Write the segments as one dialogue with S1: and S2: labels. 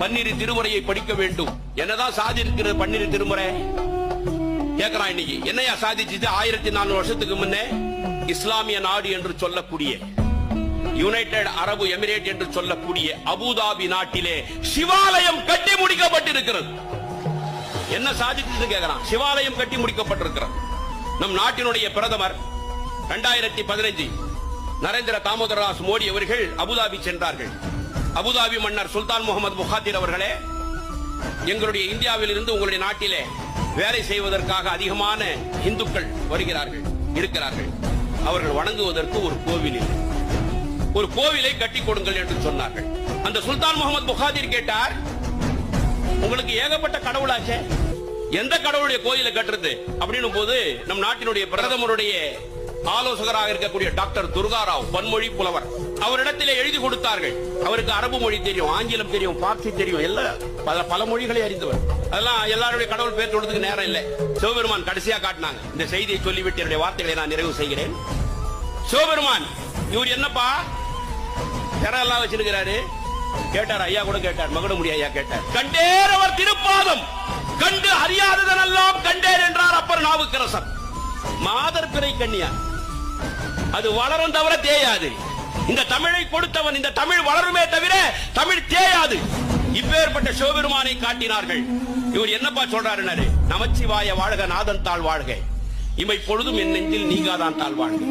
S1: பன்னிரு திருமுறையை படிக்க வேண்டும். என்னதான் சாதி இருக்கிறது பன்னிரு திருமுறை கேட்கிறான். இன்னைக்கு என்னையா சாதிச்சுட்டு 1400 வருஷத்துக்கு முன்னே இஸ்லாமிய நாடு என்று சொல்லக்கூடிய யுனைடெட் அரபு எமிரேட் என்று சொல்லக்கூடிய அபுதாபி நாட்டிலே சிவாலயம் கட்டி முடிக்கப்பட்டிருக்கிறது. என்ன சாதித்து கேட்கிறான். சிவாலயம் கட்டி முடிக்கப்பட்டிருக்கிறது. நம் நாட்டினுடைய பிரதமர் 2015 நரேந்திர தாமோதரதாஸ் மோடி அவர்கள் அபுதாபி சென்றார்கள். அபுதாபி மன்னர் சுல்தான் முகமது முகாதிர் அவர்களே, எங்களுடைய இந்தியாவில் இருந்து உங்களுடைய நாட்டிலே வேலை செய்வதற்காக அதிகமான இந்துக்கள் வருகிறார்கள் இருக்கிறார்கள். அவர்கள் வணங்குவதற்கு ஒரு கோவில் இல்லை, ஒரு கோவிலை கட்டி கொடுங்கள் என்று சொன்னார்கள். அந்த சுல்தான் முகமது முகாதிர் கேட்டார், உங்களுக்கு ஏகப்பட்ட கடவுளாச்சே, எந்த கடவுளுடைய கோயிலை கட்டுறது அப்படின்னு போது நம் நாட்டினுடைய பிரதமருடைய ஆலோசகராக இருக்கக்கூடிய டாக்டர் துர்காராவ் பன்மொழி புலவர் அவரிடத்திலே எழுதி கொடுத்தார்கள். அவருக்கு அரபு மொழி தெரியும், ஆங்கிலம் தெரியும், பார்சி தெரியும், எல்லாம் பல மொழிகளை அறிந்தவர். அதெல்லாம் எல்லாருடைய கடவுள் பேர் சொல்றதுக்கு நேரம் இல்லை. சிவபெருமான் கடைசியா காட்டினாங்க. இந்த செய்தியை சொல்லிவிட்டு என்னுடைய வார்த்தைகளை நான் நிறைவு செய்கிறேன். சிவபெருமான் இவர் என்னப்பா எல்லாம் வச்சிருக்கிறாரு கேட்டார். ஐயா கூட கேட்டார், மகுடமுடி ஐயா கேட்டார். கண்டேர் அவர் திருப்பாதம், கண்டு அறியாததெல்லாம் கண்டேர் என்றார் அப்பர் நாவுக்கரசர். மாதர் பிறை கண்ணியா, அது வளரும் தவிர தேயாது. இந்த தமிழை கொடுத்தவன், இந்த தமிழ் வளருமே தவிர தமிழ் தேயாது. இப்பேற்பட்ட சிவபெருமானை காட்டினார்கள். இவர் என்னப்பா சொல்றாரு, நமச்சிவாய வாழ்க, நாதன் தாழ் வாழ்க, இமை பொழுதும் என் நெஞ்சில் நீங்காதான் தாழ் வாழ்க,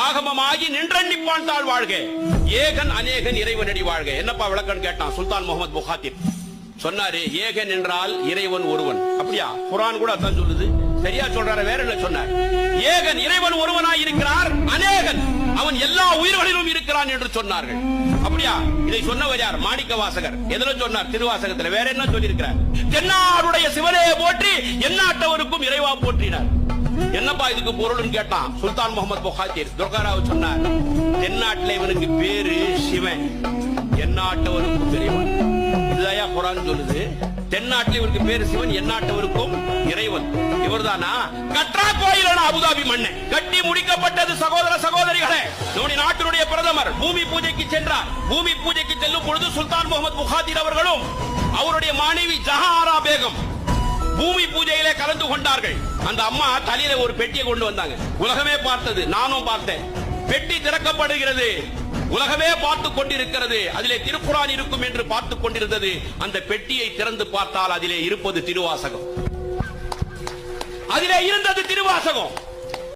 S1: ஆகமமாகி நின்றன்னிப்பான் தாழ் வாழ்க, ஏகன் அநேகன் இறைவனடி வாழ்க. என்னப்பா விளக்கம் கேட்டான் சுல்தான் முகமது முகாதிர். சொன்னாரு, ஏகன் என்றால் இறைவன் ஒருவன். அப்படியா? குர்ஆன் கூட அதான் சொல்லுது. சரியா சொல்றாரு, வேற என்ன சொன்னார்? ஏகன் இறைவன் ஒருவனாய் இருக்கிறார், அநேகன் அவன் எல்லா உயிர்களிலும் இருக்கிறான் என்று சொன்னார்கள். அப்படியா? இதை சொன்னவர் யார்? மாணிக்க வாசகர். எதுல சொன்னார்? திருவாசகத்துல. வேற என்ன சொல்லி இருக்கிறார்? தென்னாடுடைய சிவனே போற்றி, எந்நாட்டவருக்கும் இறைவா போற்றினார். என்னப்பா இதுக்கு பொருள்னு கேட்டான் சுல்தான் முகமது முகாதிர். துர்காராவ் சொன்னார், தென்னாட்டில் இவனுக்கு பேரு சிவன், எந்நாட்டவருக்கும் இறைவன். இதுதான் குர்ஆன் சொல்லுது. தென்னாட்டில் இவருக்கு பேரு சிவன், எந்நாட்டவருக்கும் இறைவன். இவர்தானா? கற்றா கோயில் அபுதாபி மண்ணை கட்டி முடிக்கப்பட்டது. சகோதர சகோதரிகளே, நம்முடைய நாட்டினுடைய பிரதமர் பூமி பூஜைக்கு சென்றார். பூமி பூஜைக்கு செல்லும் பொழுது சுல்தான் முகமது முகாதிர் அவர்களும் அவருடைய மனைவி ஜஹாரா பேகம் பூமி பூஜையிலே கலந்து கொண்டார்கள். அந்த அம்மா தலையில ஒரு பெட்டியை கொண்டு வந்தாங்க. உலகமே பார்த்தது, நானும் பார்த்தேன். பெட்டி திறக்கப்படுகிறது, உலகமே பார்த்துக் கொண்டிருக்கிறது. அதிலே திருக்குர்ஆன் இருக்கும் என்று பார்த்துக் கொண்டிருந்தது. அந்த பெட்டியை திறந்து பார்த்தால் அதிலே இருப்பது திருவாசகம். அதிலே இருந்தது திருவாசகம்.